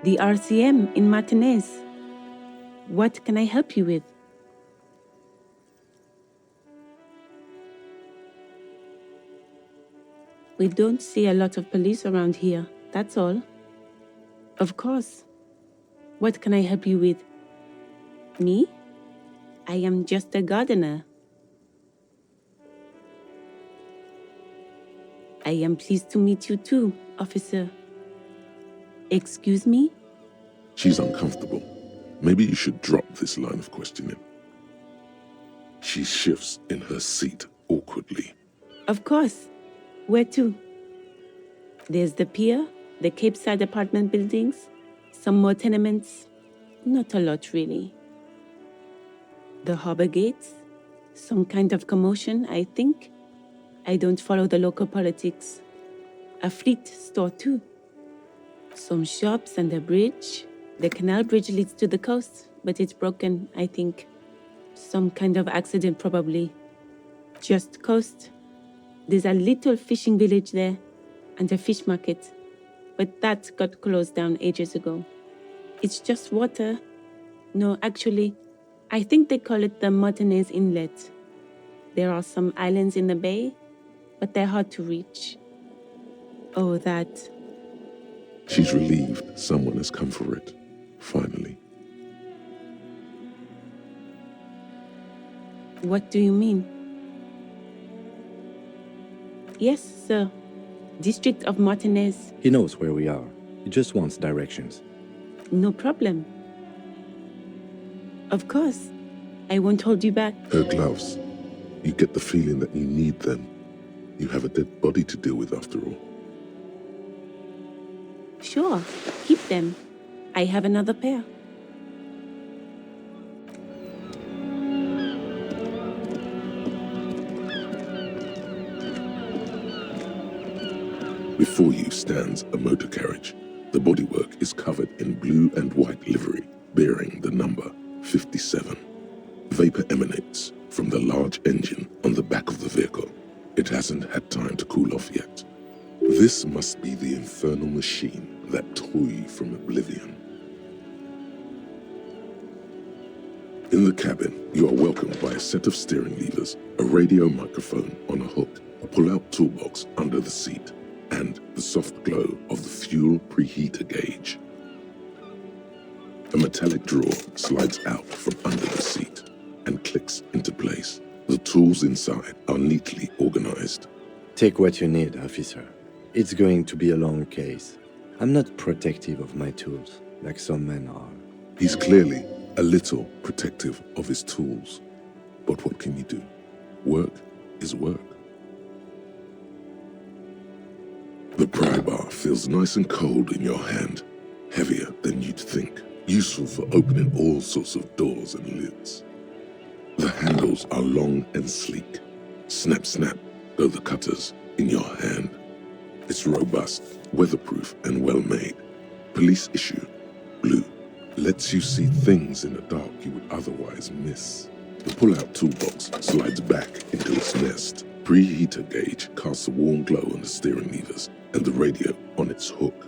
The RCM in Martinez. What can I help you with? We don't see a lot of police around here, that's all. Of course. What can I help you with? Me? I am just a gardener. I am pleased to meet you too, officer. Excuse me? She's uncomfortable. Maybe you should drop this line of questioning. She shifts in her seat awkwardly. Of course. Where to? There's the pier, the Cape Side apartment buildings, some more tenements. Not a lot, really. The harbor gates, some kind of commotion, I think. I don't follow the local politics. A fleet store, too. Some shops and a bridge. The canal bridge leads to the coast, but it's broken, I think. Some kind of accident, probably. Just coast. There's a little fishing village there, and a fish market. But that got closed down ages ago. It's just water. No, actually, I think they call it the Martinez Inlet. There are some islands in the bay, but they're hard to reach. Oh, that. She's relieved someone has come for it, finally. What do you mean? Yes, sir. District of Martinez. He knows where we are. He just wants directions. No problem. Of course. I won't hold you back. Her gloves. You get the feeling that you need them. You have a dead body to deal with after all. Sure, keep them. I have another pair. Before you stands a motor carriage. The bodywork is covered in blue and white livery, bearing the number 57. Vapor emanates from the large engine on the back of the vehicle. It hasn't had time to cool off yet. This must be the infernal machine that tore you from oblivion. In the cabin, you are welcomed by a set of steering levers, a radio microphone on a hook, a pull-out toolbox under the seat, and the soft glow of the fuel preheater gauge. A metallic drawer slides out from under the seat and clicks into place. The tools inside are neatly organized. Take what you need, officer. It's going to be a long case. I'm not protective of my tools, like some men are. He's clearly a little protective of his tools. But what can you do? Work is work. The pry bar feels nice and cold in your hand, heavier than you'd think, useful for opening all sorts of doors and lids. The handles are long and sleek. Snap, snap go the cutters in your hand. It's robust, weatherproof, and well-made. Police issue, blue, lets you see things in the dark you would otherwise miss. The pull-out toolbox slides back into its nest. Preheater gauge casts a warm glow on the steering levers and the radio on its hook.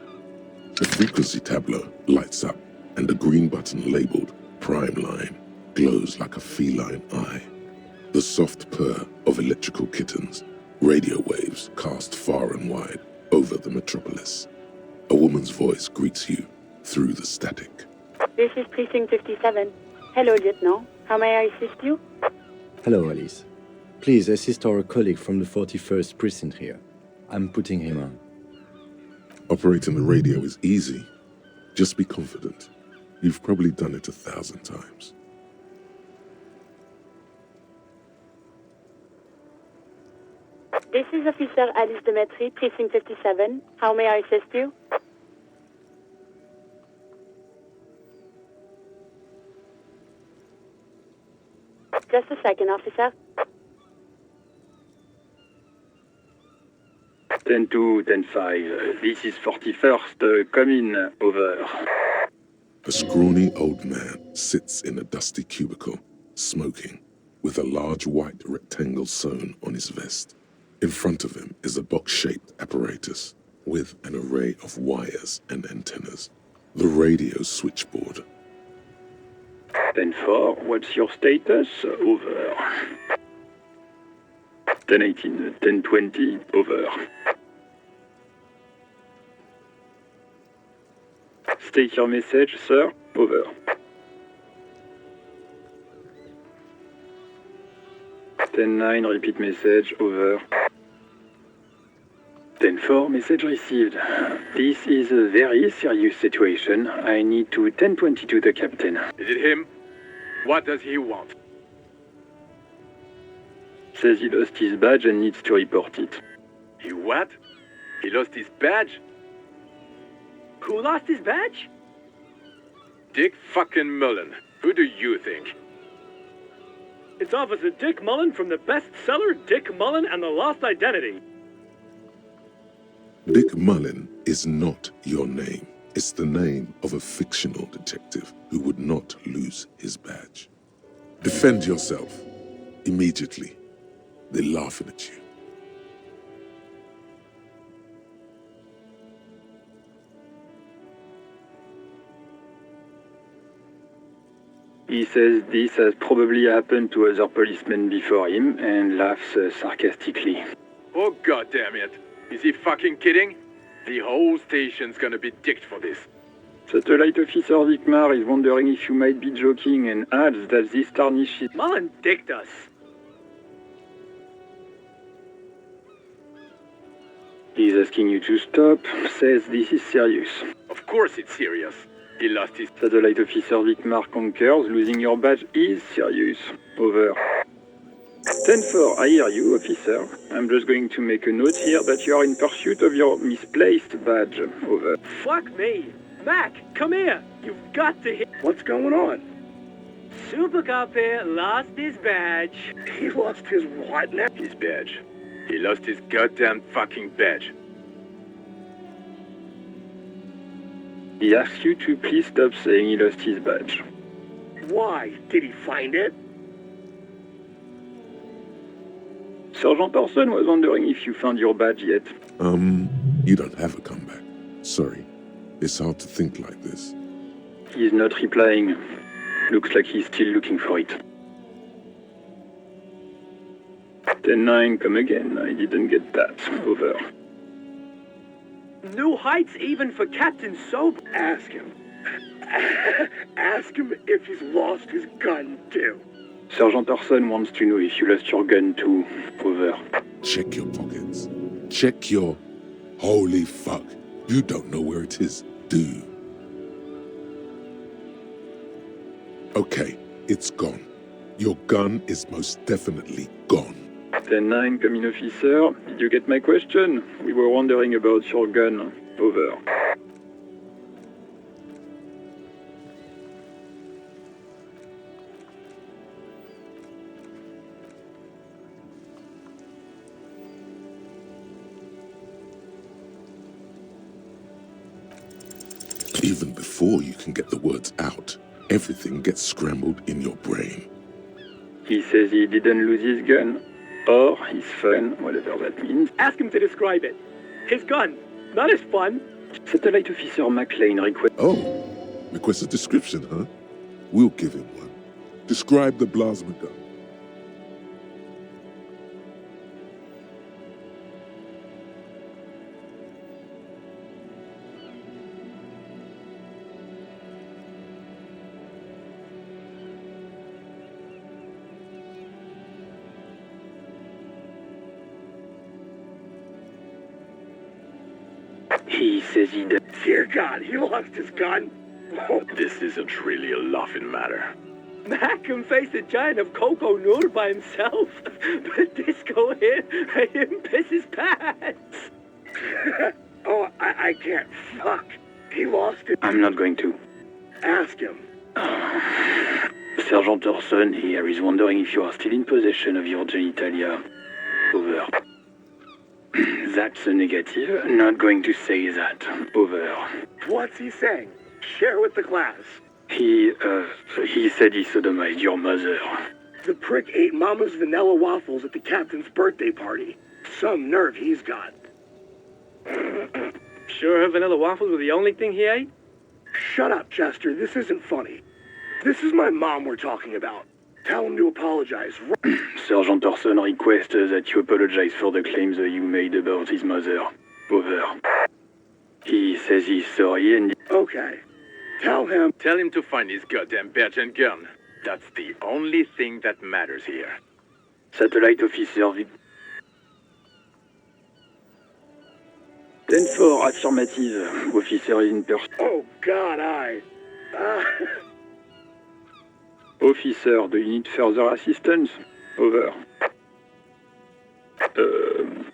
The frequency tableau lights up, and the green button labeled Prime Line glows like a feline eye. The soft purr of electrical kittens, radio waves cast far and wide over the metropolis. A woman's voice greets you through the static. This is Precinct 57. Hello, Lieutenant. How may I assist you? Hello, Alice. Please assist our colleague from the 41st Precinct here. I'm putting him on. Operating the radio is easy. Just be confident. You've probably done it 1,000 times. This is Officer Alice Demetri, Precinct 57. How may I assist you? Just a second, officer. 10-2, 10-5. This is 41st. Come in, over. A scrawny old man sits in a dusty cubicle, smoking, with a large white rectangle sewn on his vest. In front of him is a box-shaped apparatus with an array of wires and antennas. The radio switchboard. 10-4, what's your status? Over. 10-18, 10-20, over. State your message, sir. Over. 10-9, repeat message. Over. 10-4, message received. This is a very serious situation. I need to 10-22 the captain. Is it him? What does he want? Says he lost his badge and needs to report it. He what? He lost his badge? Who lost his badge? Dick fucking Mullen. Who do you think? It's Officer Dick Mullen from the bestseller Dick Mullen and the Lost Identity. Dick Mullen is not your name. It's the name of a fictional detective who would not lose his badge. Defend yourself. Immediately. They're laughing at you. He says this has probably happened to other policemen before him and laughs sarcastically. Oh goddamn it. Is he fucking kidding? The whole station's gonna be dicked for this. Satellite Officer Vikmar is wondering if you might be joking and adds that this tarnishes... Mullen dicked us. He's asking you to stop, says this is serious. Of course it's serious. He lost his... Satellite Officer Vikmar concurs, losing your badge is serious. Over. 10-4, I hear you, officer. I'm just going to make a note here that you are in pursuit of your misplaced badge. Over. Fuck me. Mac, come here. You've got to hear. What's going on? Super Cop here lost his badge. He lost his what now? His badge. He lost his goddamn fucking badge. He asks you to please stop saying he lost his badge. Why? Did he find it? Sergeant Orson was wondering if you found your badge yet. You don't have a comeback. Sorry. It's hard to think like this. He's not replying. Looks like he's still looking for it. 10-9, come again. I didn't get that. Over. New heights even for Captain Soap. Ask him. Ask him if he's lost his gun, too. Sergeant Orson wants to know if you lost your gun too. Over. Check your pockets. Check your... Holy fuck. You don't know where it is, do you? Okay, it's gone. Your gun is most definitely gone. 10-9, come in, officer. Did you get my question? We were wondering about your gun. Over. Even before you can get the words out, everything gets scrambled in your brain. He says he didn't lose his gun. Or his fun, whatever that means. Ask him to describe it. His gun, not his fun. Satellite Officer McLean requests... Oh, request a description, huh? We'll give him one. Describe the plasma gun. He says he did. Dear God, he lost his gun. Oh, This isn't really a laughing matter. Mac can face a giant of Coco Noor by himself. But Disco here made him piss his pants. oh I can't. Fuck. He lost it. I'm not going to. Ask him. Sergeant Orson here is wondering if you are still in possession of your genitalia. Over. That's a negative. Not going to say that. Over. What's he saying? Share with the class. He said he sodomized your mother. The prick ate Mama's vanilla waffles at the captain's birthday party. Some nerve he's got. Sure her vanilla waffles were the only thing he ate? Shut up, Chester. This isn't funny. This is my mom we're talking about. Tell him to apologize. Sergeant Orson requests that you apologize for the claims that you made about his mother. Over. He says he's sorry and... Okay. Tell him. Tell him to find his goddamn badge and gun. That's the only thing that matters here. Satellite officer... 10-4, affirmative. Officer in pursuit. Oh, God, Officer, do you need further assistance? Over.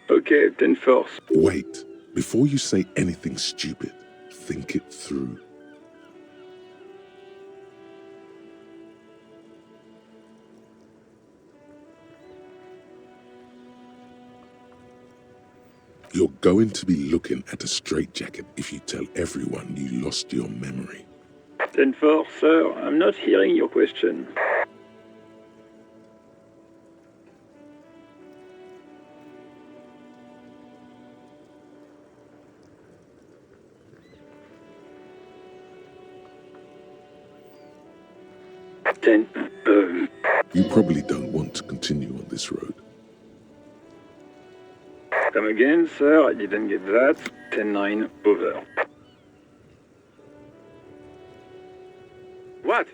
Okay, 10-4. Wait. Before you say anything stupid, think it through. You're going to be looking at a straitjacket if you tell everyone you lost your memory. 10-4, sir. I'm not hearing your question. You probably don't want to continue on this road. Come again, sir. I didn't get that. 10-9, over. What?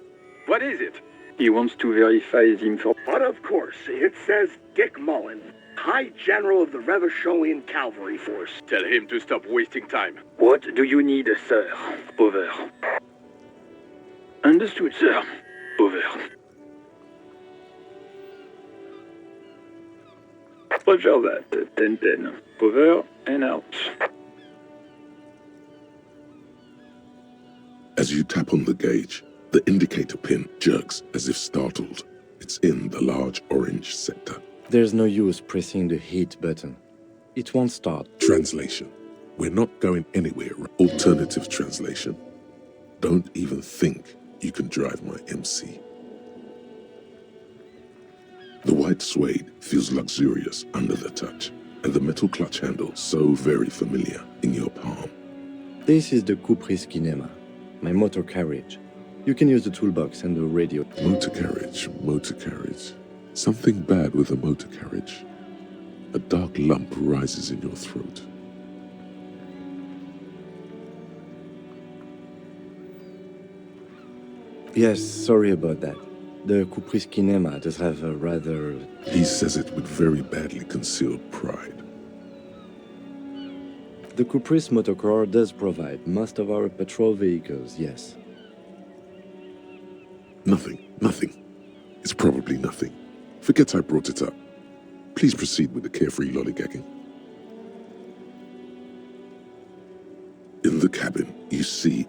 What is it? He wants to verify his information. But of course, it says Dick Mullen, High General of the Revacholian Cavalry Force. Tell him to stop wasting time. What do you need, sir? Over. Understood, sir. Over. Roger that. 10-10. Over and out. As you tap on the gauge, the indicator pin jerks as if startled. It's in the large orange sector. There's no use pressing the hit button. It won't start. Translation. We're not going anywhere. Alternative translation. Don't even think you can drive my MC. The white suede feels luxurious under the touch, and the metal clutch handle so very familiar in your palm. This is the Caprice Kinema, my motor carriage. You can use the toolbox and the radio. Motor carriage, motor carriage. Something bad with a motor carriage. A dark lump rises in your throat. Yes, sorry about that. The Caprice Kinema does have a rather... He says it with very badly concealed pride. The Caprice motorcar does provide most of our patrol vehicles, yes. Nothing. It's probably nothing. Forget I brought it up. Please proceed with the carefree lollygagging. In the cabin, you see...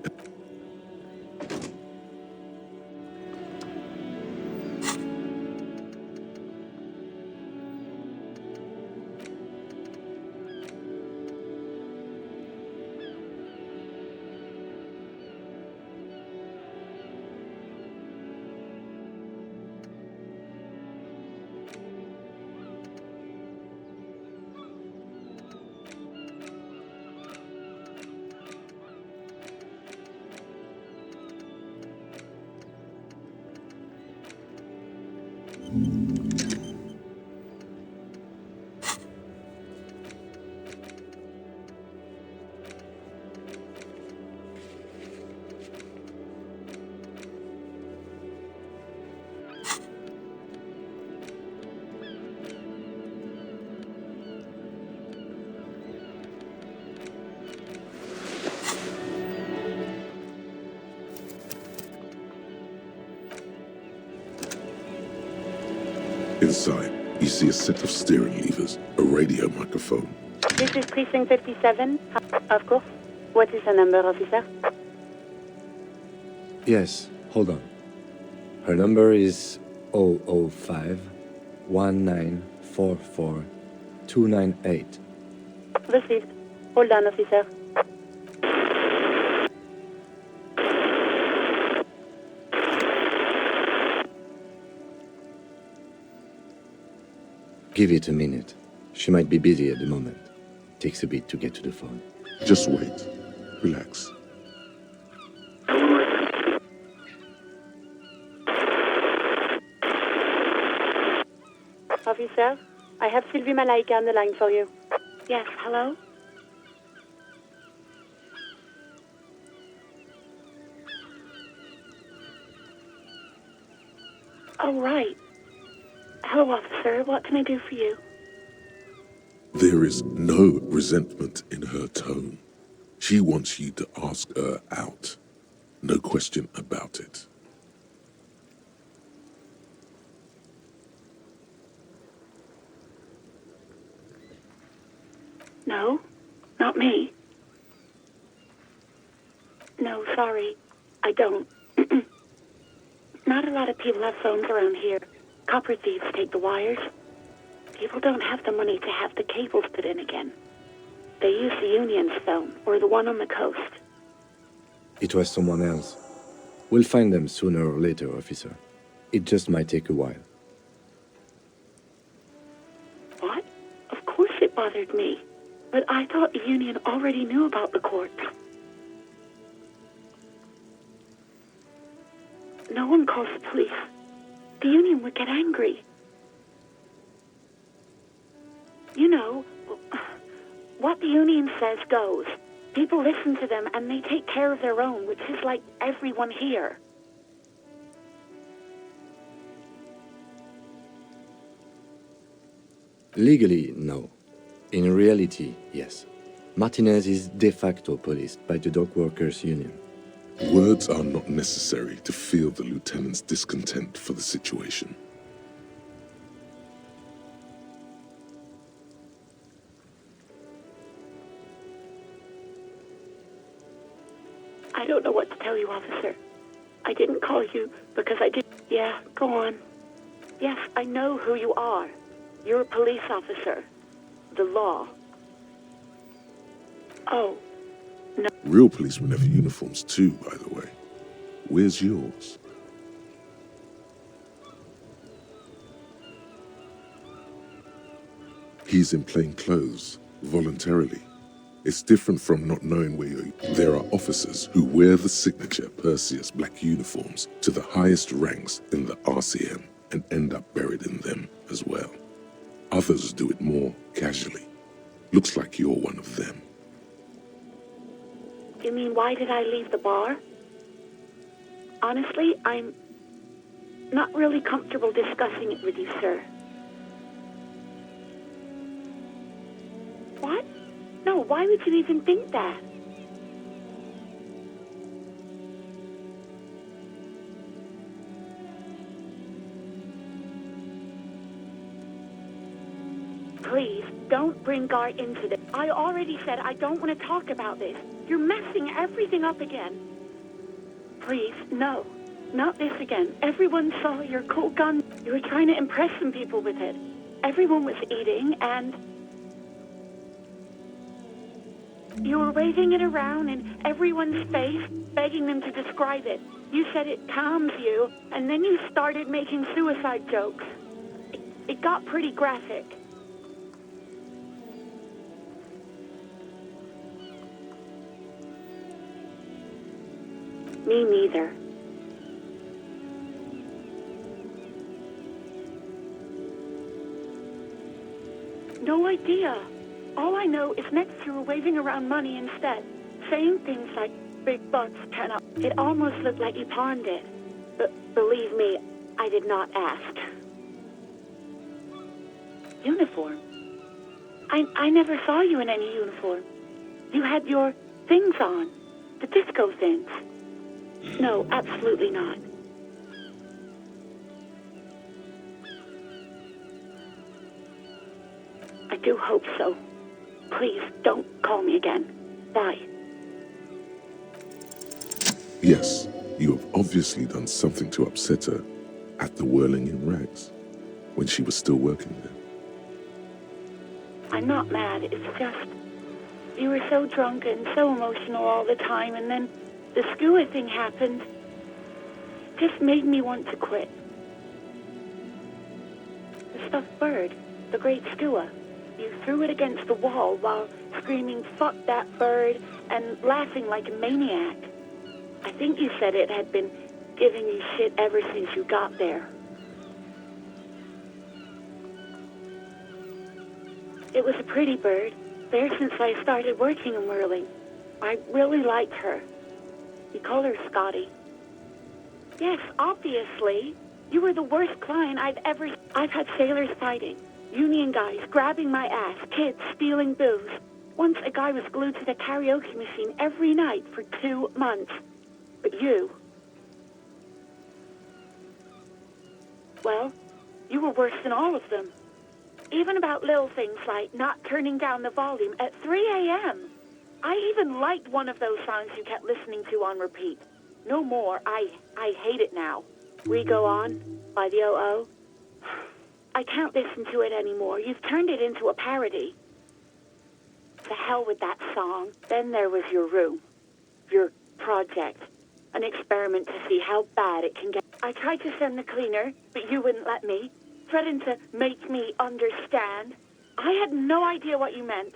Inside, you see a set of steering levers, a radio microphone. This is Precinct 57. Of course. What is the number, officer? Yes, hold on. Her number is 005 1944 298. Received. Hold on, officer. Give it a minute. She might be busy at the moment. Takes a bit to get to the phone. Just wait. Relax. officer. I have Sylvie Malaika on the line for you. Yes, hello? Oh, right. Hello, officer. What can I do for you? There is no resentment in her tone. She wants you to ask her out. No question about it. No, not me. No, sorry. I don't. Not a lot of people have phones around here. Copper thieves take the wires. People don't have the money to have the cables put in again. They use the Union's phone, or the one on the coast. It was someone else. We'll find them sooner or later, officer. It just might take a while. What? Of course it bothered me. But I thought the Union already knew about the courts. No one calls the police. The Union would get angry. You know, what the Union says goes. People listen to them and they take care of their own, which is like everyone here. Legally, no. In reality, yes. Martinez is de facto policed by the dock workers' union. Words are not necessary to feel the lieutenant's discontent for the situation. I don't know what to tell you, officer. I didn't call you because I did. Yeah, go on. Yes, I know who you are. You're a police officer. The law. Oh, no. Real policemen have uniforms too, by the way. Where's yours? He's in plain clothes, voluntarily. It's different from not knowing where you're. There are officers who wear the signature Perseus black uniforms to the highest ranks in the RCM and end up buried in them as well. Others do it more casually. Looks like you're one of them. You mean, why did I leave the bar? Honestly, I'm not really comfortable discussing it with you, sir. What? No, why would you even think that? Please, don't bring Gar into this. I already said I don't want to talk about this. You're messing everything up again. Please, no. Not this again. Everyone saw your cool gun. You were trying to impress some people with it. Everyone was eating, and you were waving it around in everyone's face, begging them to describe it. You said it calms you, and then you started making suicide jokes. It got pretty graphic. Me neither. No idea. All I know is next you were waving around money instead, saying things like, big bucks cannot. It almost looked like you pawned it. But believe me, I did not ask. Uniform? I never saw you in any uniform. You had your things on, the disco things. No, absolutely not. I do hope so. Please, don't call me again. Bye. Yes, you have obviously done something to upset her at the Whirling in Rags, when she was still working there. I'm not mad, it's just, you were so drunk and so emotional all the time, and then the skua thing happened. It just made me want to quit. The stuffed bird, the great skua, you threw it against the wall while screaming, "Fuck that bird," and laughing like a maniac. I think you said it had been giving you shit ever since you got there. It was a pretty bird, there since I started working in whirling. I really liked her. We called her Scotty. Yes, obviously. You were the worst client I've had sailors fighting, union guys grabbing my ass, kids stealing booze. Once a guy was glued to the karaoke machine every night for 2 months. But you... well, you were worse than all of them. Even about little things like not turning down the volume at 3 a.m. I even liked one of those songs you kept listening to on repeat. No more. I hate it now. We Go On by the O.O. I can't listen to it anymore. You've turned it into a parody. To hell with that song. Then there was your room. Your project. An experiment to see how bad it can get. I tried to send the cleaner, but you wouldn't let me. Threatened to make me understand. I had no idea what you meant,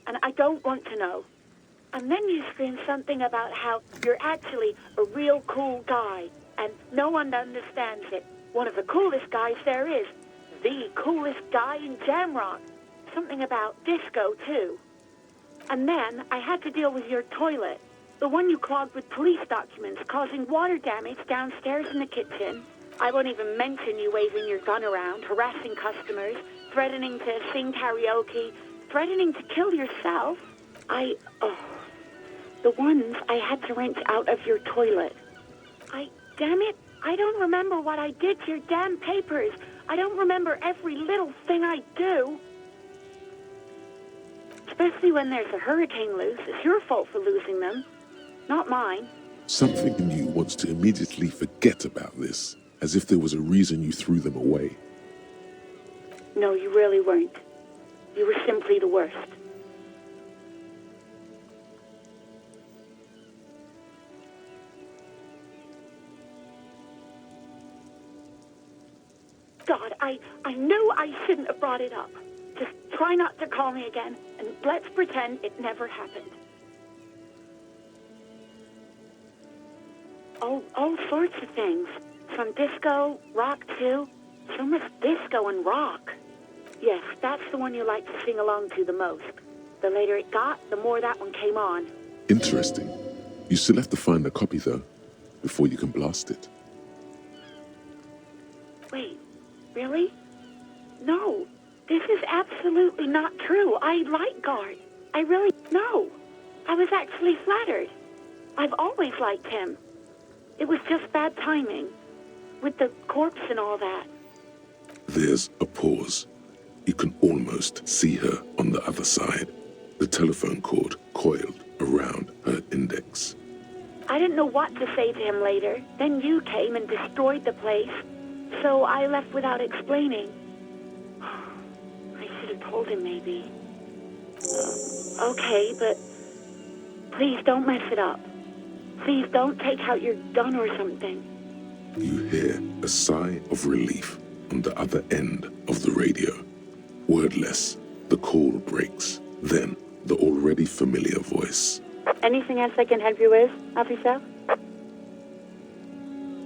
and I don't want to know. And then you screamed something about how you're actually a real cool guy, and no one understands it. One of the coolest guys there is. The coolest guy in Jamrock. Something about disco, too. And then I had to deal with your toilet. The one you clogged with police documents, causing water damage downstairs in the kitchen. I won't even mention you waving your gun around, harassing customers, threatening to sing karaoke, threatening to kill yourself. The ones I had to wrench out of your toilet. Damn it, I don't remember what I did to your damn papers. I don't remember every little thing I do. Especially when there's a hurricane loose. It's your fault for losing them, not mine. Something in you wants to immediately forget about this, as if there was a reason you threw them away. No, you really weren't. You were simply the worst. God, I knew I shouldn't have brought it up. Just try not to call me again, and let's pretend it never happened. All sorts of things. From disco, rock too. So much disco and rock. Yes, that's the one you like to sing along to the most. The later it got, the more that one came on. Interesting. You still have to find a copy, though, before you can blast it. Wait, really? No, this is absolutely not true. I like Guard. I really... No, I was actually flattered. I've always liked him. It was just bad timing. With the corpse and all that. There's a pause. You can almost see her on the other side. The telephone cord coiled around her index. I didn't know what to say to him later. Then you came and destroyed the place. So I left without explaining. I should have told him, maybe. Okay, but please don't mess it up. Please don't take out your gun or something. You hear a sigh of relief on the other end of the radio. Wordless, the call breaks. Then, the already familiar voice. Anything else I can help you with, officer?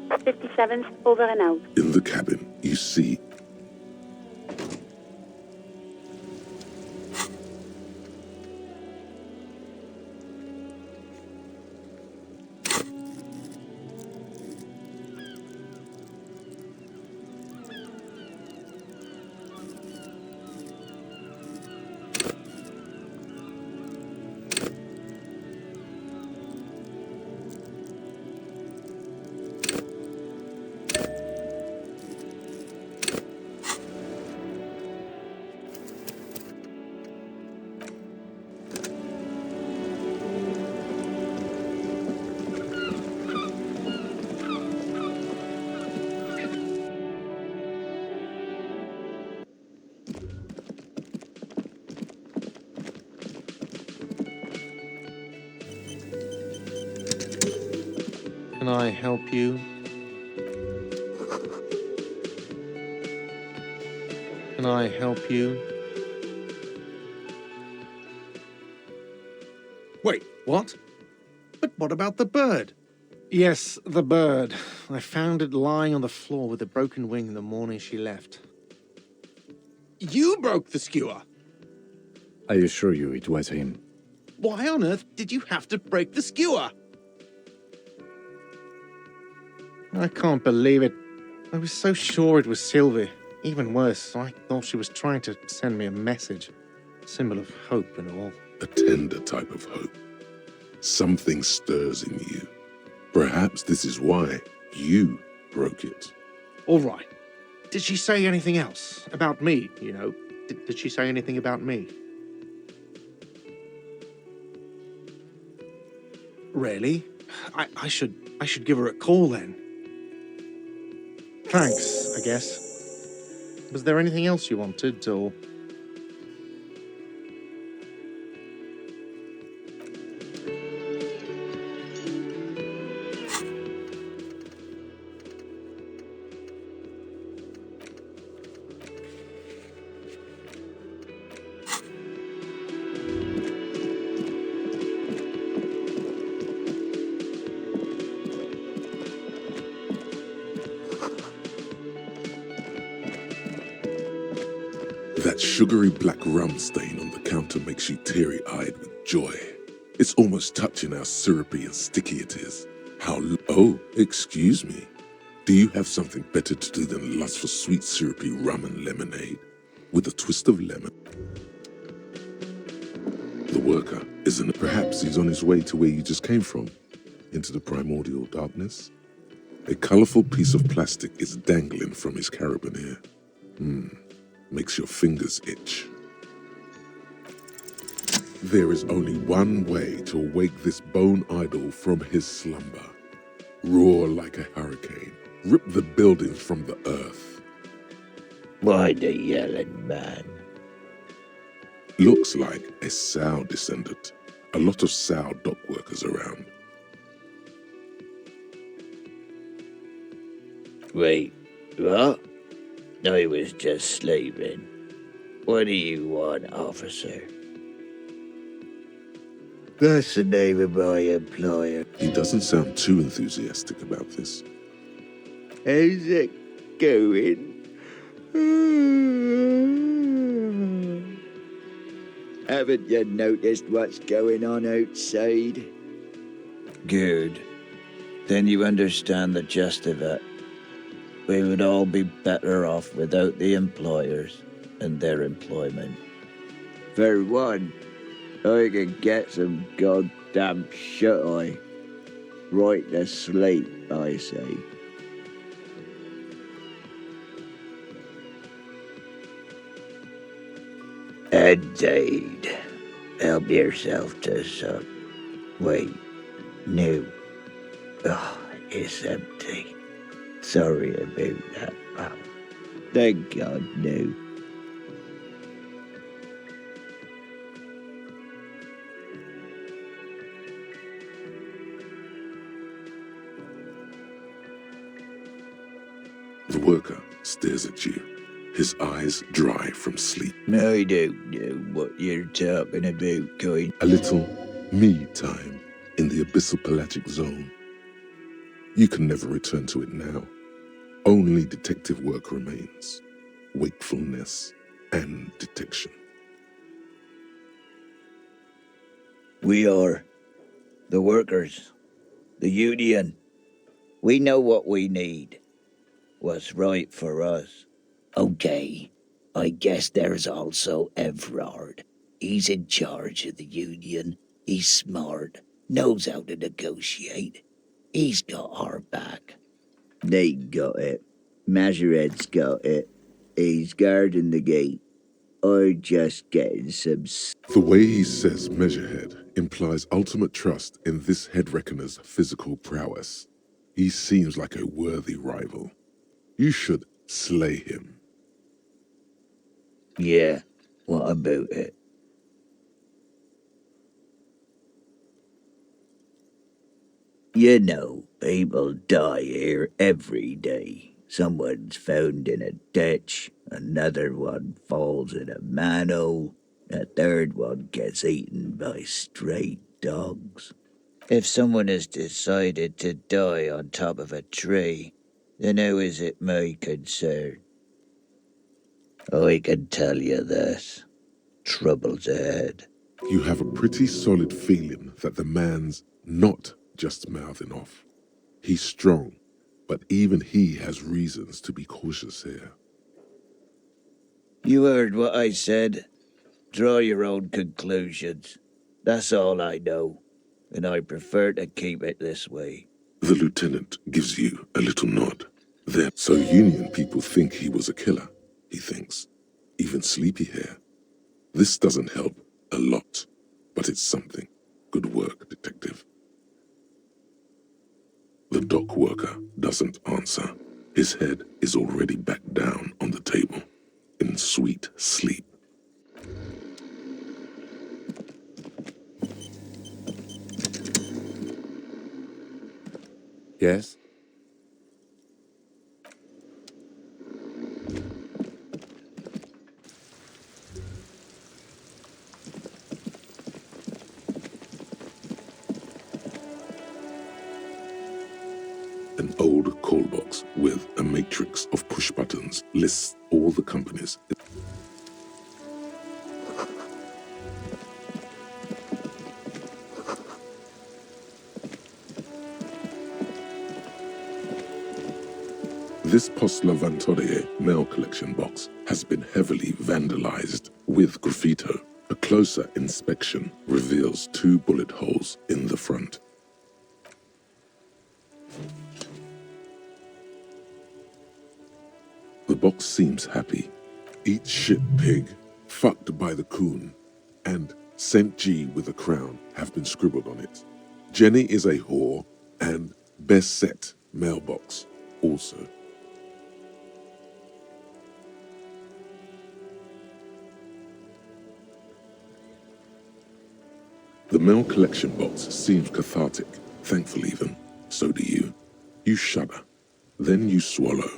57's over and out. In the cabin, you see Can I help you? Can I help you? Wait, what? But what about the bird? Yes, the bird. I found it lying on the floor with a broken wing the morning she left. You broke the skewer. I assure you it was him. Why on earth did you have to break the skewer? I can't believe it. I was so sure it was Sylvie. Even worse, I thought she was trying to send me a message. Symbol of hope and all. A tender type of hope. Something stirs in you. Perhaps this is why you broke it. All right. Did she say anything else? About me, you know? Did she say anything about me? Really? I should give her a call then. Thanks, I guess. Was there anything else you wanted, or...? That sugary black rum stain on the counter makes you teary-eyed with joy. It's almost touching how syrupy and sticky it is. Oh, excuse me. Do you have something better to do than lust for sweet syrupy rum and lemonade? With a twist of lemon. The worker, isn't it? Perhaps he's on his way to where you just came from. Into the primordial darkness. A colorful piece of plastic is dangling from his carabiner. Makes your fingers itch. There is only one way to awake this bone idol from his slumber. Roar like a hurricane. Rip the buildings from the earth. Why the yelling man? Looks like a sow descendant. A lot of sow dock workers around. Wait, what? I was just slaving. What do you want, officer? That's the name of my employer. He doesn't sound too enthusiastic about this. How's it going? Haven't you noticed what's going on outside? Good. Then you understand the gist of it. We would all be better off without the employers and their employment. For one, I could get some goddamn shut-eye. Right to sleep, I say. Indeed. Help yourself to some. Wait, no. Oh, it's empty. Sorry about that, pal. Thank God, no. The worker stares at you, his eyes dry from sleep. I don't know what you're talking about, kind. A little me time in the abyssal pelagic zone. You can never return to it now. Only detective work remains. Wakefulness and detection. We are the workers, the union. We know what we need, what's right for us. Okay, I guess there's also Everard. He's in charge of the union. He's smart, knows how to negotiate. He's got our back. They got it. Majorette's got it. He's guarding the gate. I'm just getting some... The way he says Measurehead implies ultimate trust in this head reckoner's physical prowess. He seems like a worthy rival. You should slay him. Yeah, what about it? You know, people die here every day. Someone's found in a ditch, another one falls in a manhole, a third one gets eaten by stray dogs. If someone has decided to die on top of a tree, then how is it my concern? I can tell you this. Trouble's ahead. You have a pretty solid feeling that the man's not just mouthing off. He's strong, but even he has reasons to be cautious here. You heard what I said. Draw your own conclusions. That's all I know, and I prefer to keep it this way. The lieutenant gives you a little nod. There, so Union people think he was a killer, he thinks. Even sleepy hair. This doesn't help a lot, but it's something. Good work, detective. The dock worker doesn't answer. His head is already back down on the table, in sweet sleep. Yes? An old call box with a matrix of push buttons lists all the companies. This Post Lavantorie mail collection box has been heavily vandalized with graffito. A closer inspection reveals 2 bullet holes in the front. The box seems happy. Eat shit, pig, fucked by the coon, and St. G with a crown have been scribbled on it. Jenny is a whore, and best set mailbox also. The mail collection box seems cathartic, thankful even. So do you. You shudder. Then you swallow.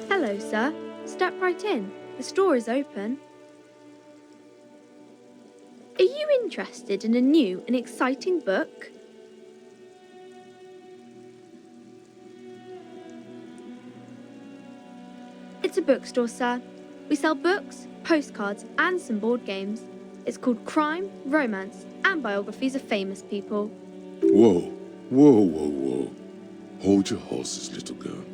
Hello, sir. Step right in. The store is open. Are you interested in a new and exciting book? It's a bookstore, sir. We sell books, postcards, and some board games. It's called Crime, Romance, and Biographies of Famous People. Whoa, whoa, whoa, whoa. Hold your horses, little girl.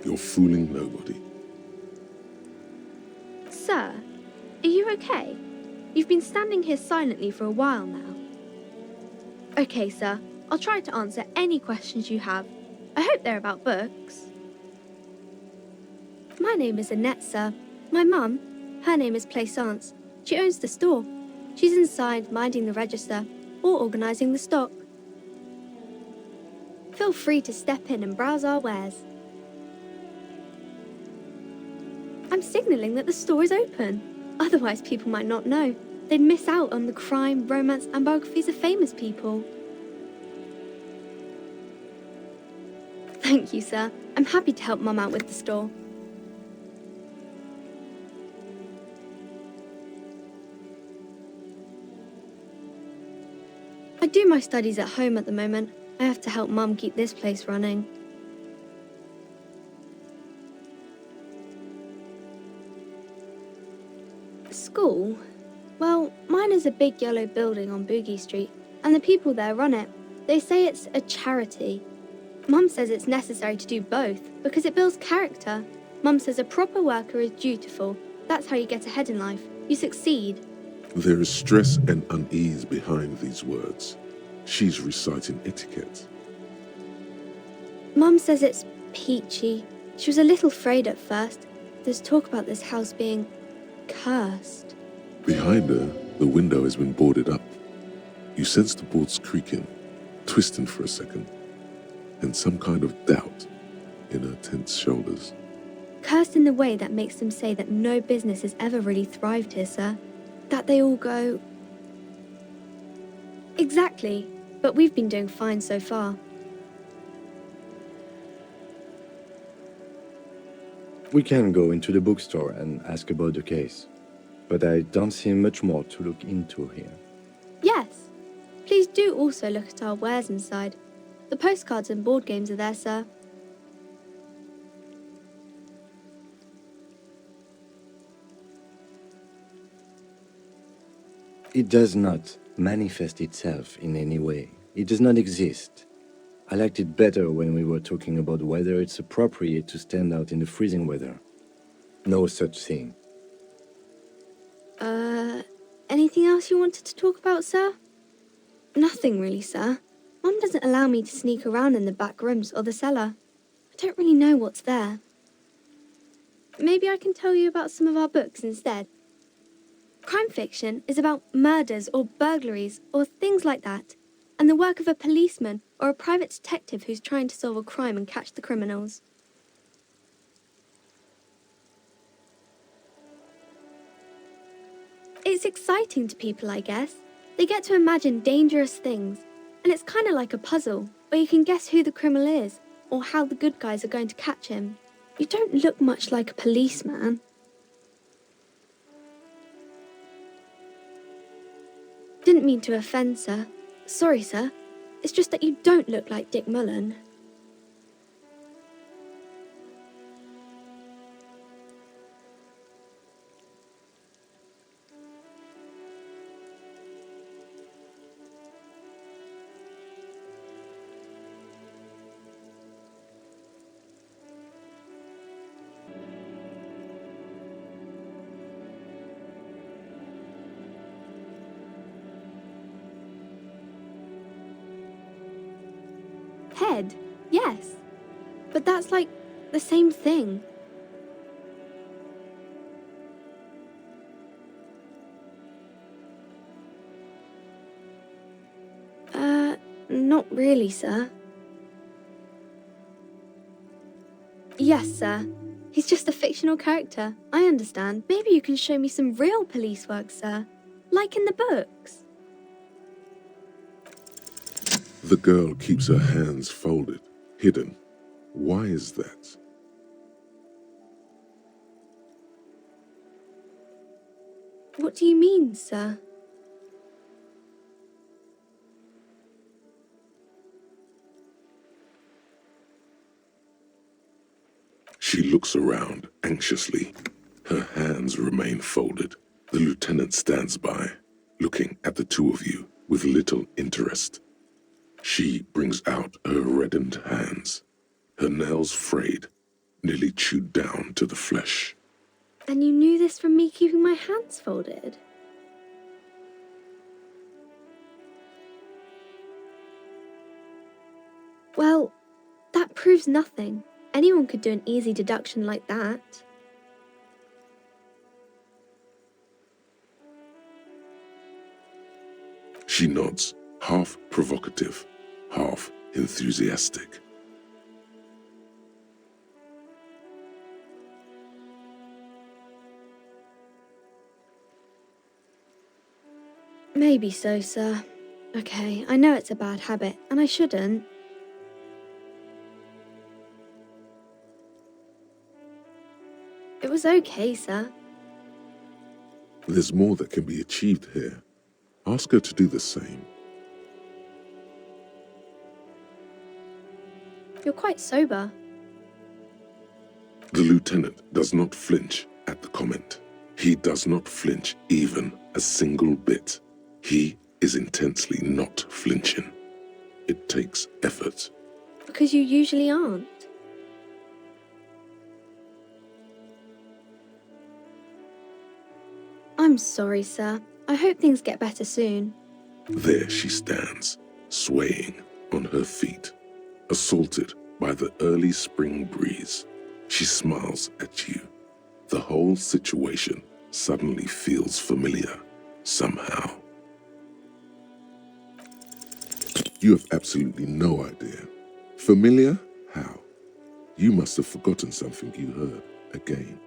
You're fooling nobody. Sir, are you okay? You've been standing here silently for a while now. Okay, sir. I'll try to answer any questions you have. I hope they're about books. My name is Annette, sir. My mum, her name is Plaisance. She owns the store. She's inside minding the register or organising the stock. Feel free to step in and browse our wares. I'm signalling that the store is open. Otherwise, people might not know. They'd miss out on the crime, romance, and biographies of famous people. Thank you, sir. I'm happy to help Mum out with the store. I do my studies at home at the moment. I have to help Mum keep this place running. School? Well, mine is a big yellow building on Boogie Street, and the people there run it. They say it's a charity. Mum says it's necessary to do both because it builds character. Mum says a proper worker is dutiful. That's how you get ahead in life. You succeed. There is stress and unease behind these words. She's reciting etiquette. Mum says it's peachy. She was a little afraid at first. There's talk about this house being cursed. Behind her, the window has been boarded up. You sense the boards creaking, twisting for a second, and some kind of doubt in her tense shoulders. Cursed in the way that makes them say that no business has ever really thrived here, sir. That they all go... Exactly, but we've been doing fine so far. We can go into the bookstore and ask about the case, but I don't see much more to look into here. Yes. Please do also look at our wares inside. The postcards and board games are there, sir. It does not manifest itself in any way. It does not exist. I liked it better when we were talking about whether it's appropriate to stand out in the freezing weather. No such thing. Anything else you wanted to talk about, sir? Nothing really, sir. Mum doesn't allow me to sneak around in the back rooms or the cellar. I don't really know what's there. Maybe I can tell you about some of our books instead. Crime fiction is about murders or burglaries or things like that, and the work of a policeman or a private detective who's trying to solve a crime and catch the criminals. It's exciting to people, I guess. They get to imagine dangerous things, and it's kind of like a puzzle, where you can guess who the criminal is, or how the good guys are going to catch him. You don't look much like a policeman. Didn't mean to offend, sir. Sorry, sir. It's just that you don't look like Dick Mullen. Head, yes. But that's like the same thing. Not really, sir. Yes, sir. He's just a fictional character. I understand. Maybe you can show me some real police work, sir. Like in the books. The girl keeps her hands folded, hidden. Why is that? What do you mean, sir? She looks around anxiously. Her hands remain folded. The lieutenant stands by, looking at the two of you with little interest. She brings out her reddened hands, her nails frayed, nearly chewed down to the flesh. And you knew this from me keeping my hands folded? Well, that proves nothing. Anyone could do an easy deduction like that. She nods, half provocative, half enthusiastic. Maybe so, sir. Okay, I know it's a bad habit, and I shouldn't. It was okay, sir. There's more that can be achieved here. Ask her to do the same. You're quite sober. The lieutenant does not flinch at the comment. He does not flinch even a single bit. He is intensely not flinching. It takes effort. Because you usually aren't. I'm sorry, sir. I hope things get better soon. There she stands, swaying on her feet, assaulted by the early spring breeze. She smiles at you. The whole situation suddenly feels familiar, somehow. You have absolutely no idea. Familiar? How? You must have forgotten something you heard again.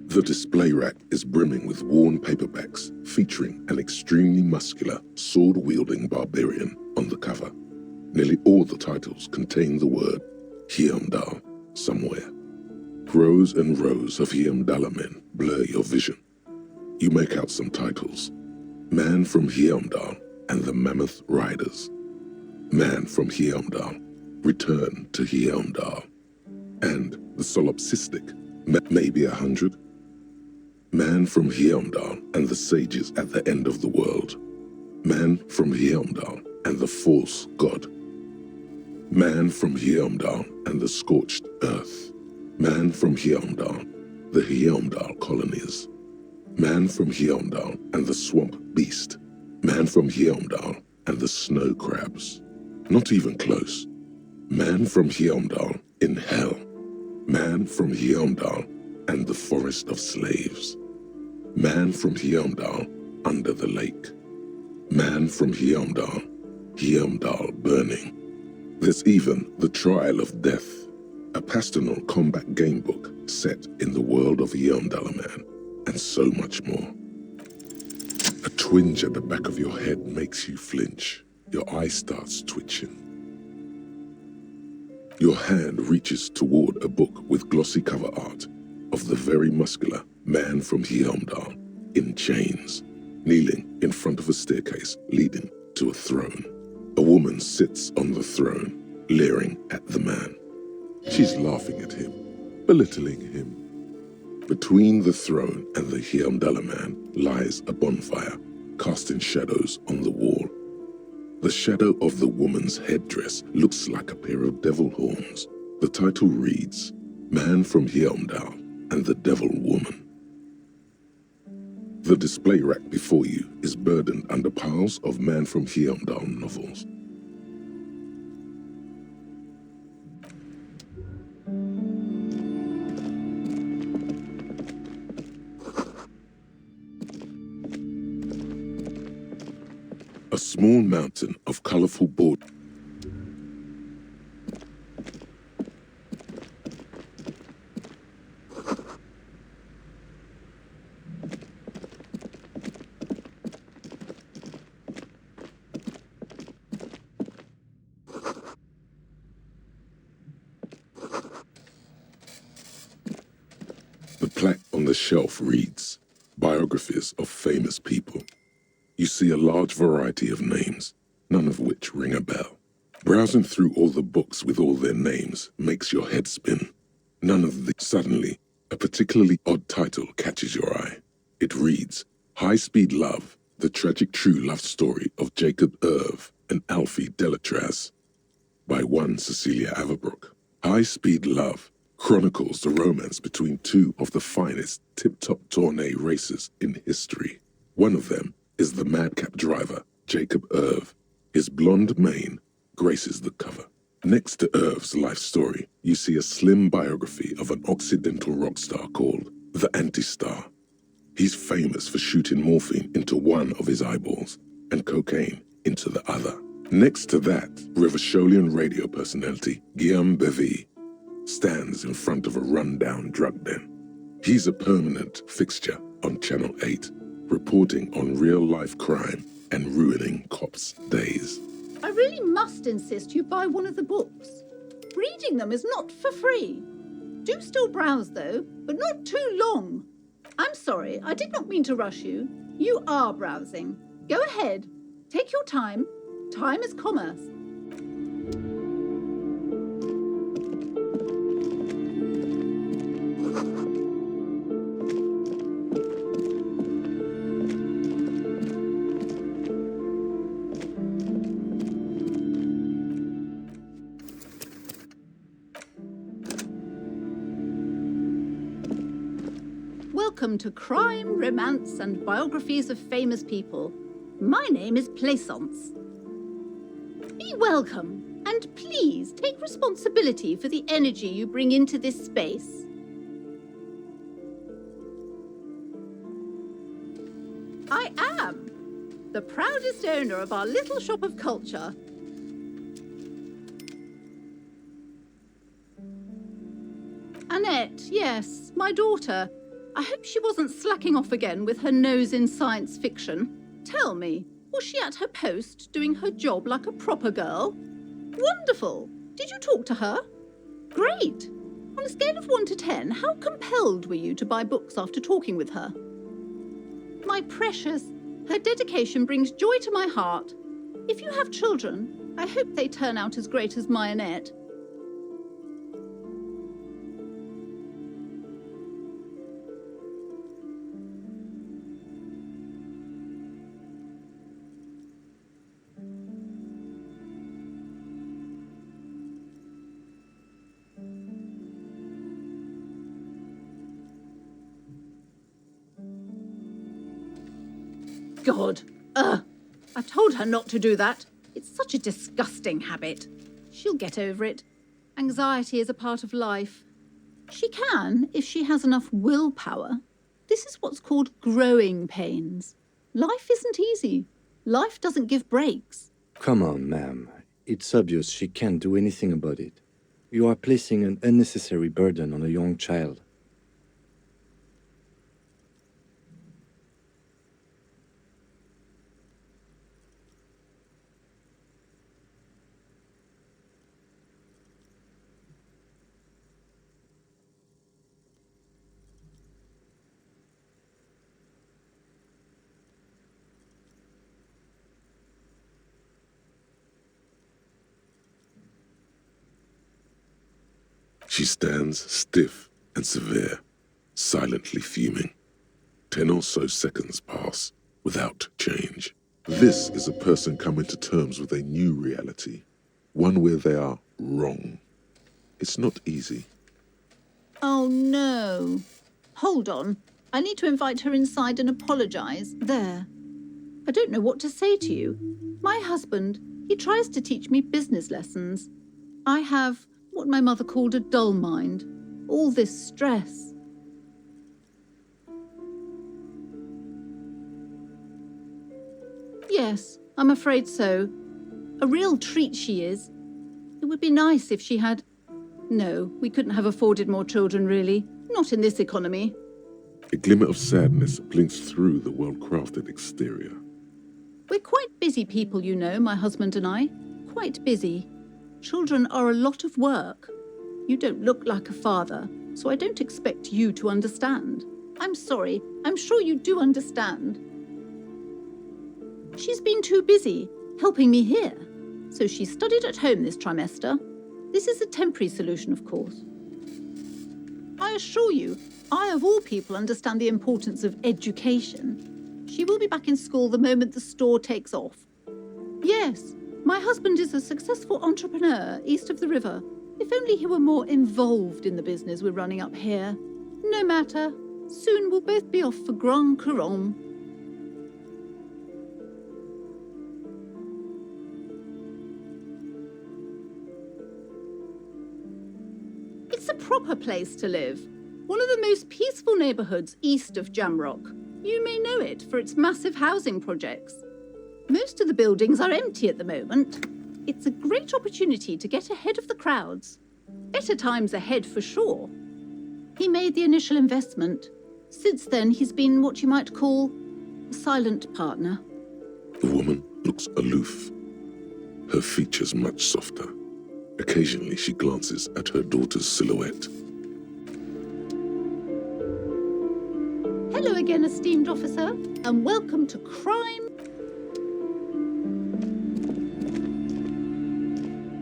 The display rack is brimming with worn paperbacks featuring an extremely muscular, sword-wielding barbarian on the cover. Nearly all the titles contain the word Heimdall somewhere. Rows and rows of Heimdall men blur your vision. You make out some titles. Man from Heimdall and the Mammoth Riders. Man from Heimdall, Return to Heimdall. And the Solipsistic, maybe 100. Man from Heimdall and the Sages at the End of the World. Man from Heimdall and the False God. Man from Heimdall and the Scorched Earth. Man from Heimdall, the Heimdall colonies. Man from Heimdall and the Swamp Beast. Man from Heimdall and the Snow Crabs. Not even close. Man from Heimdall in Hell. Man from Heimdall and the Forest of Slaves. Man from Heimdall under the lake. Man from Heimdall, Heimdall burning. There's even The Trial of Death, a pastoral combat game book set in the world of Heimdall man, and so much more. A twinge at the back of your head makes you flinch. Your eye starts twitching. Your hand reaches toward a book with glossy cover art of the very muscular man from Heimdall in chains, kneeling in front of a staircase leading to a throne. A woman sits on the throne, leering at the man. She's laughing at him, belittling him. Between the throne and the Heimdall man lies a bonfire, casting shadows on the wall. The shadow of the woman's headdress looks like a pair of devil horns. The title reads, Man from Heimdall and the Devil Woman. The display rack before you is burdened under piles of Man from Heimdall novels. A small mountain of colorful board. The plaque on the shelf reads, Biographies of Famous People. You see a large variety of names, none of which ring a bell. Browsing through all the books with all their names makes your head spin. None of the Suddenly, a particularly odd title catches your eye. It reads, High Speed Love, the tragic true love story of Jacob Irv and Alfie Delatraz, by one Cecilia Averbrook. High Speed Love chronicles the romance between two of the finest tip-top tourney racers in history. One of them is the madcap driver, Jacob Irv. His blonde mane graces the cover. Next to Irv's life story, you see a slim biography of an Occidental rock star called The Anti-Star. He's famous for shooting morphine into one of his eyeballs and cocaine into the other. Next to that, Revacholian radio personality Guillaume Bevy stands in front of a rundown drug den. He's a permanent fixture on Channel 8, reporting on real-life crime and ruining cops' days. I really must insist you buy one of the books. Reading them is not for free. Do still browse, though, but not too long. I'm sorry, I did not mean to rush you. You are browsing. Go ahead. Take your time. Time is commerce. Welcome to Crime, Romance, and Biographies of Famous People. My name is Plaisance. Be welcome, and please take responsibility for the energy you bring into this space. I am the proudest owner of our little shop of culture. Annette, yes, my daughter. I hope she wasn't slacking off again with her nose in science fiction. Tell me, was she at her post doing her job like a proper girl? Wonderful! Did you talk to her? Great! On a scale of 1 to 10, how compelled were you to buy books after talking with her? My precious, her dedication brings joy to my heart. If you have children, I hope they turn out as great as my Annette. God, I told her not to do that. It's such a disgusting habit. She'll get over it. Anxiety is a part of life. She can, if she has enough willpower. This is what's called growing pains. Life isn't easy. Life doesn't give breaks. Come on, ma'am. It's obvious she can't do anything about it. You are placing an unnecessary burden on a young child. She stands stiff and severe, silently fuming. 10 or so seconds pass without change. This is a person coming to terms with a new reality, one where they are wrong. It's not easy. Oh, no. Hold on. I need to invite her inside and apologise. There. I don't know what to say to you. My husband, he tries to teach me business lessons. I have what my mother called a dull mind. All this stress. Yes, I'm afraid so. A real treat she is. It would be nice if she had... No, we couldn't have afforded more children, really. Not in this economy. A glimmer of sadness blinks through the well-crafted exterior. We're quite busy people, you know, my husband and I. Quite busy. Children are a lot of work. You don't look like a father, so I don't expect you to understand. I'm sorry. I'm sure you do understand. She's been too busy helping me here, so she studied at home this trimester. This is a temporary solution, of course. I assure you, I of all people understand the importance of education. She will be back in school the moment the store takes off. Yes, my husband is a successful entrepreneur east of the river. If only he were more involved in the business we're running up here. No matter. Soon we'll both be off for Grand Couronne. It's a proper place to live. One of the most peaceful neighbourhoods east of Jamrock. You may know it for its massive housing projects. Most of the buildings are empty at the moment. It's a great opportunity to get ahead of the crowds. Better times ahead for sure. He made the initial investment. Since then, he's been what you might call a silent partner. The woman looks aloof, her features much softer. Occasionally, she glances at her daughter's silhouette. Hello again, esteemed officer, and welcome to Crime.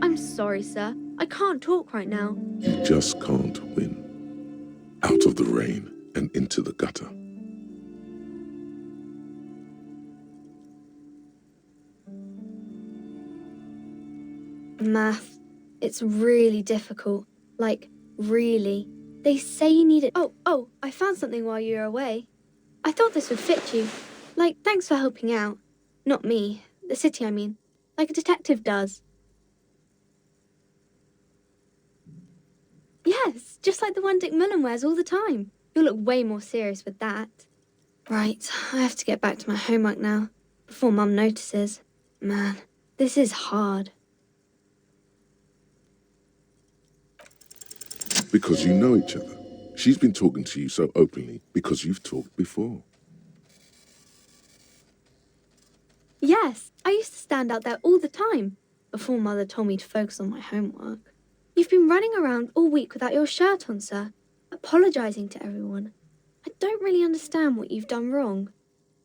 I'm sorry, sir. I can't talk right now. You just can't win. Out of the rain and into the gutter. Math. It's really difficult. Like, really. They say you need it. Oh, I found something while you were away. I thought this would fit you. Like, thanks for helping out. Not me. The city, I mean. Like a detective does. Yes, just like the one Dick Mullen wears all the time. You'll look way more serious with that. Right, I have to get back to my homework now, before Mum notices. Man, this is hard. Because you know each other. She's been talking to you so openly because you've talked before. Yes, I used to stand out there all the time, before Mother told me to focus on my homework. You've been running around all week without your shirt on, sir, apologising to everyone. I don't really understand what you've done wrong.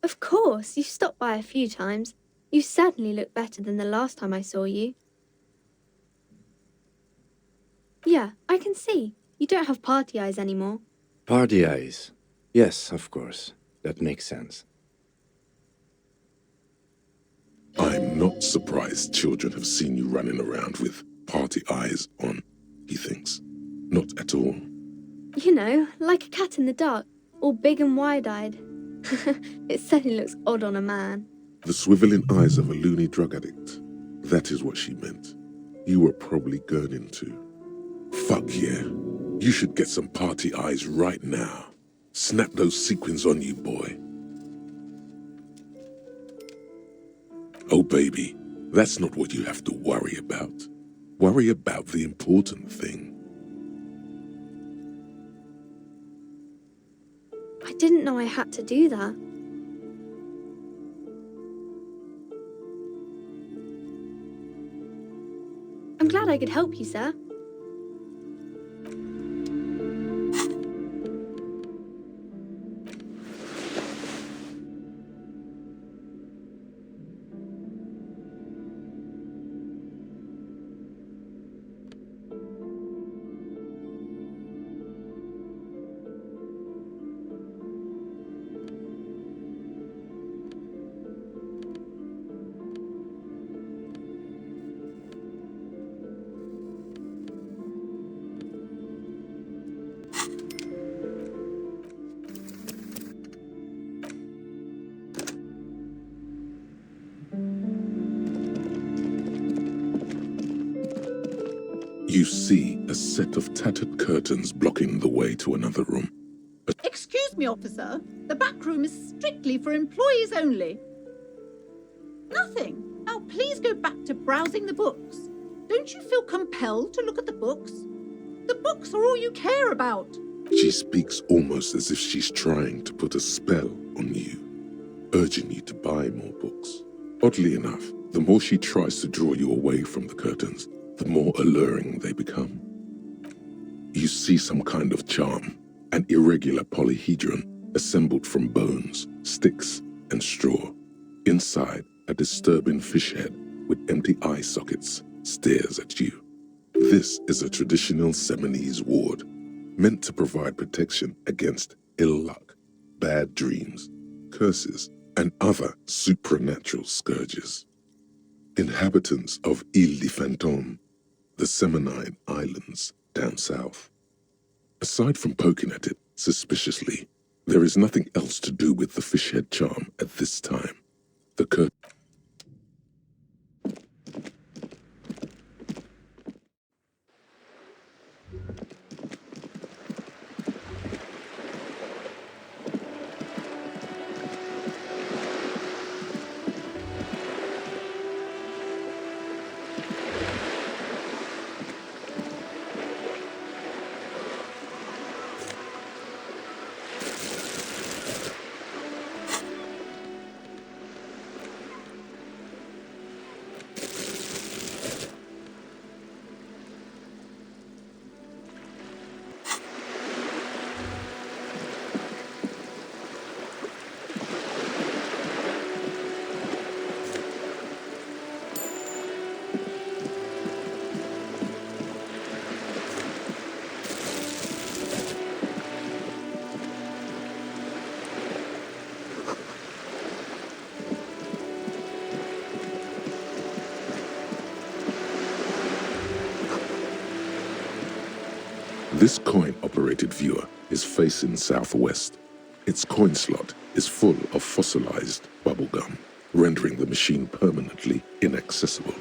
Of course, you've stopped by a few times. You certainly look better than the last time I saw you. Yeah, I can see. You don't have party eyes anymore. Party eyes. Yes, of course. That makes sense. I'm not surprised children have seen you running around with party eyes on, he thinks. Not at all. You know, like a cat in the dark, all big and wide-eyed. It certainly looks odd on a man. The swiveling eyes of a loony drug addict. That is what she meant. You were probably gurning too. Fuck yeah. You should get some party eyes right now. Snap those sequins on you, boy. Oh, baby, that's not what you have to worry about. Worry about the important thing. I didn't know I had to do that. I'm glad I could help you, sir. You see a set of tattered curtains blocking the way to another room. Excuse me, officer. The back room is strictly for employees only. Nothing. Now please go back to browsing the books. Don't you feel compelled to look at the books? The books are all you care about. She speaks almost as if she's trying to put a spell on you, urging you to buy more books. Oddly enough, the more she tries to draw you away from the curtains, the more alluring they become. You see some kind of charm, an irregular polyhedron assembled from bones, sticks, and straw. Inside, a disturbing fish head with empty eye sockets stares at you. This is a traditional Seminese ward, meant to provide protection against ill luck, bad dreams, curses, and other supernatural scourges. Inhabitants of Île de Fantôme, the Seminine Islands down south. Aside from poking at it suspiciously, there is nothing else to do with the fish head charm at this time. The curtain. This coin-operated viewer is facing southwest. Its coin slot is full of fossilized bubblegum, rendering the machine permanently inaccessible.